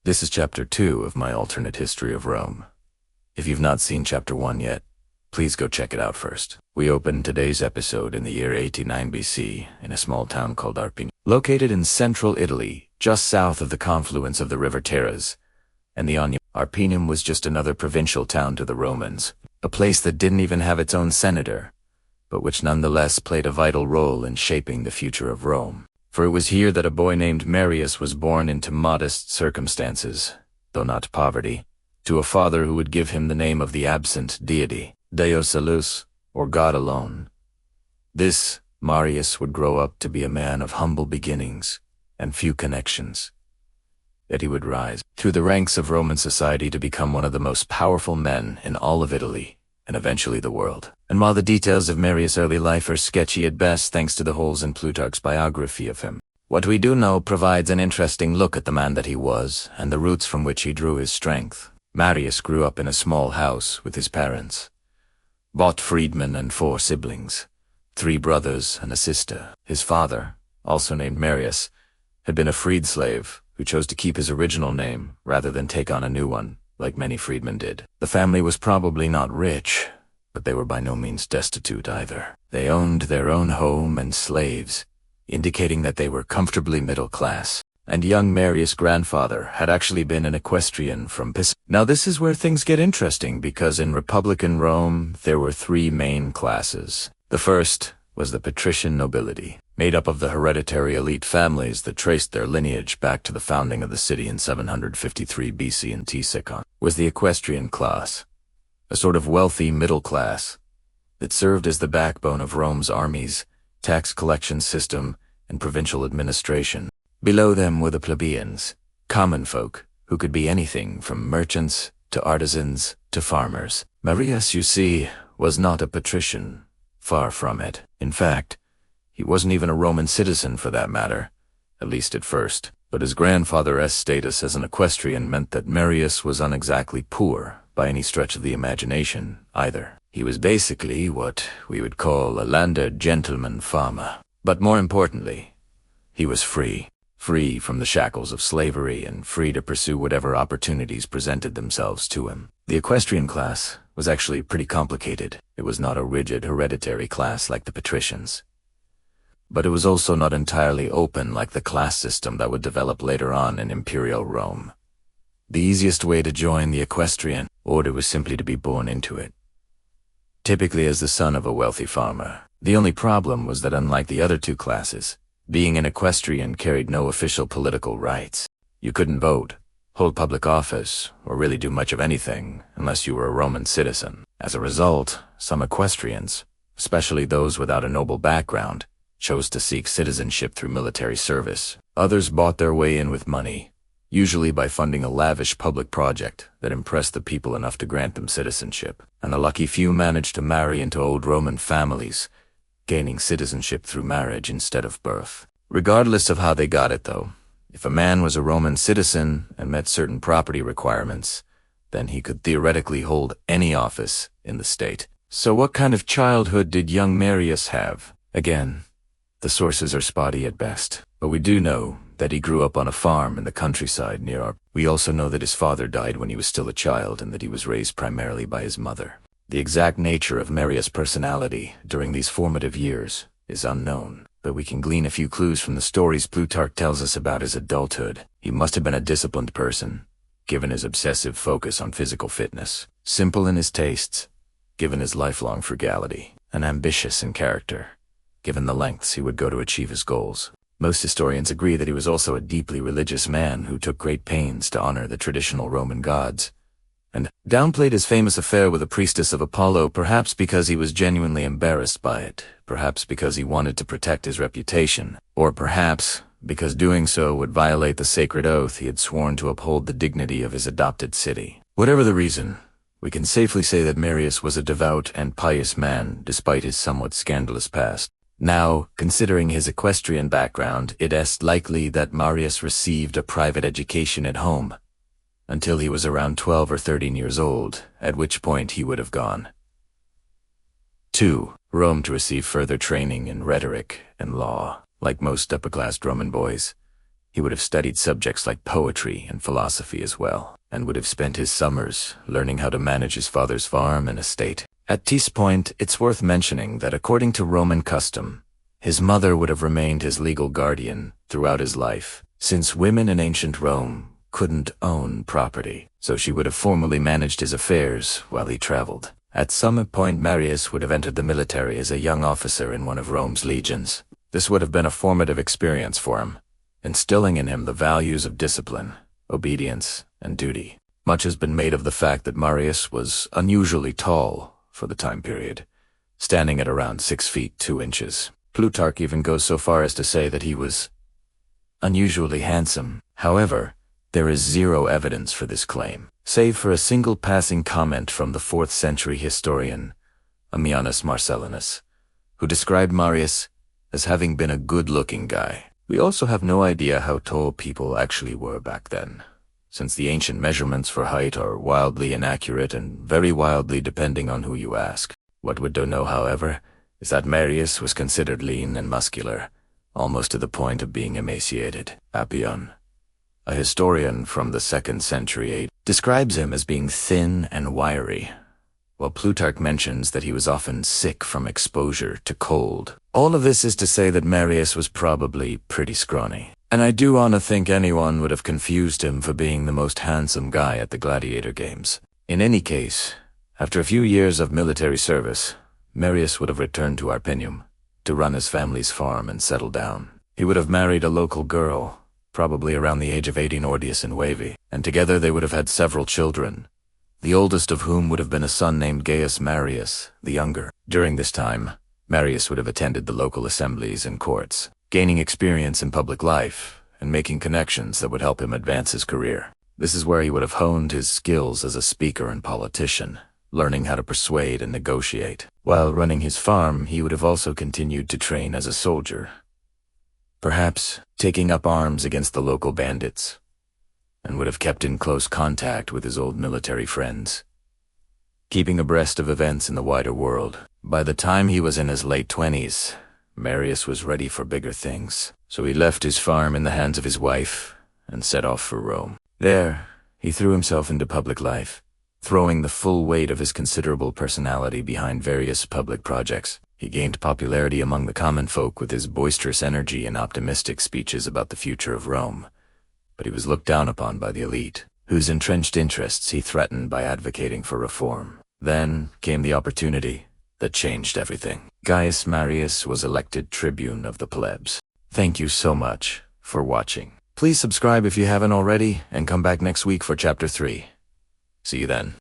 This is Chapter 2 of my alternate history of Rome. If you've not seen Chapter 1 yet, please go check it out first. We open today's episode in the year 89 BC in a small town called Arpinum, located in central Italy, just south of the confluence of the river Taras and the Anio. Arpinum was just another provincial town to the Romans, a place that didn't even have its own senator, but which nonetheless played a vital role in shaping the future of Rome. For it was here that a boy named Marius was born into modest circumstances, though not poverty, to a father who would give him the name of the absent deity, Deus Solus, or God alone. This Marius would grow up to be a man of humble beginnings and few connections. Yet he would rise through the ranks of Roman society to become one of the most powerful men in all of Italy, and eventually the world. And while the details of Marius' early life are sketchy at best thanks to the holes in Plutarch's biography of him, what we do know provides an interesting look at the man that he was and the roots from which he drew his strength. Marius grew up in a small house with his parents, bought freedmen and 4 siblings, 3 brothers and a sister. His father, also named Marius, had been a freed slave who chose to keep his original name rather than take on a new one, like many freedmen did. The family was probably not rich, but they were by no means destitute either. They owned their own home and slaves, indicating that they were comfortably middle class. And young Marius' grandfather had actually been an equestrian from Pisa. Now this is where things get interesting, because in Republican Rome there were 3 main classes. The first was the patrician nobility, made up of the hereditary elite families that traced their lineage back to the founding of the city in 753 BC in Second. Was the equestrian class, a sort of wealthy middle class that served as the backbone of Rome's armies, tax collection system, and provincial administration. Below them were the plebeians, common folk, who could be anything from merchants to artisans to farmers. Marius, you see, was not a patrician. Far from it. In fact, he wasn't even a Roman citizen for that matter, at least at first. But his grandfather's status as an equestrian meant that Marius was unexactly poor by any stretch of the imagination, either. He was basically what we would call a landed gentleman farmer. But more importantly, he was free. Free from the shackles of slavery and free to pursue whatever opportunities presented themselves to him. The equestrian class was actually pretty complicated. It was not a rigid hereditary class like the patricians. But it was also not entirely open like the class system that would develop later on in imperial Rome. The easiest way to join the equestrian order was simply to be born into it, typically as the son of a wealthy farmer. The only problem was that unlike the other 2 classes, being an equestrian carried no official political rights. You couldn't vote, hold public office, or really do much of anything unless you were a Roman citizen. As a result, some equestrians, especially those without a noble background, chose to seek citizenship through military service. Others bought their way in with money, usually by funding a lavish public project that impressed the people enough to grant them citizenship. And the lucky few managed to marry into old Roman families, gaining citizenship through marriage instead of birth. Regardless of how they got it, though, if a man was a Roman citizen and met certain property requirements, then he could theoretically hold any office in the state. So what kind of childhood did young Marius have? Again, the sources are spotty at best, but we do know that he grew up on a farm in the countryside near Arp. We also know that his father died when he was still a child and that he was raised primarily by his mother. The exact nature of Marius' personality during these formative years is unknown, but we can glean a few clues from the stories Plutarch tells us about his adulthood. He must have been a disciplined person, given his obsessive focus on physical fitness, simple in his tastes, given his lifelong frugality, and ambitious in character, given the lengths he would go to achieve his goals. Most historians agree that he was also a deeply religious man who took great pains to honor the traditional Roman gods, and downplayed his famous affair with a priestess of Apollo, perhaps because he was genuinely embarrassed by it, perhaps because he wanted to protect his reputation, or perhaps because doing so would violate the sacred oath he had sworn to uphold the dignity of his adopted city. Whatever the reason, we can safely say that Marius was a devout and pious man despite his somewhat scandalous past. Now, considering his equestrian background, it is likely that Marius received a private education at home, until he was around 12 or 13 years old, at which point he would have gone to Rome to receive further training in rhetoric and law. Like most upper-class Roman boys, He would have studied subjects like poetry and philosophy as well, and would have spent his summers learning how to manage his father's farm and estate. At this point, it's worth mentioning that according to Roman custom, his mother would have remained his legal guardian throughout his life, since women in ancient Rome couldn't own property, so she would have formally managed his affairs while he traveled. At some point, Marius would have entered the military as a young officer in one of Rome's legions. This would have been a formative experience for him, instilling in him the values of discipline, obedience, and duty. Much has been made of the fact that Marius was unusually tall for the time period, standing at around 6 feet 2 inches. Plutarch even goes so far as to say that he was unusually handsome. However, there is zero evidence for this claim, save for a single passing comment from the 4th century historian Ammianus Marcellinus, who described Marius as having been a good-looking guy. We also have no idea how tall people actually were back then, since the ancient measurements for height are wildly inaccurate and very wildly depending on who you ask. What we do know, however, is that Marius was considered lean and muscular, almost to the point of being emaciated. Appian, a historian from the 2nd century AD, describes him as being thin and wiry, while Plutarch mentions that he was often sick from exposure to cold. All of this is to say that Marius was probably pretty scrawny, and I do want to think anyone would have confused him for being the most handsome guy at the gladiator games. In any case, after a few years of military service, Marius would have returned to Arpinum to run his family's farm and settle down. He would have married a local girl, probably around the age of 18 Ordius in Wavy, and together they would have had several children, the oldest of whom would have been a son named Gaius Marius, the younger. During this time, Marius would have attended the local assemblies and courts, gaining experience in public life and making connections that would help him advance his career. This is where he would have honed his skills as a speaker and politician, learning how to persuade and negotiate. While running his farm, he would have also continued to train as a soldier, perhaps taking up arms against the local bandits, and would have kept in close contact with his old military friends, keeping abreast of events in the wider world. By the time he was in his late 20s, Marius was ready for bigger things, so he left his farm in the hands of his wife and set off for Rome. There, he threw himself into public life, throwing the full weight of his considerable personality behind various public projects. He gained popularity among the common folk with his boisterous energy and optimistic speeches about the future of Rome, but he was looked down upon by the elite, whose entrenched interests he threatened by advocating for reform. Then came the opportunity that changed everything. Gaius Marius was elected tribune of the plebs. Thank you so much for watching. Please subscribe if you haven't already, and come back next week for Chapter 3. See you then.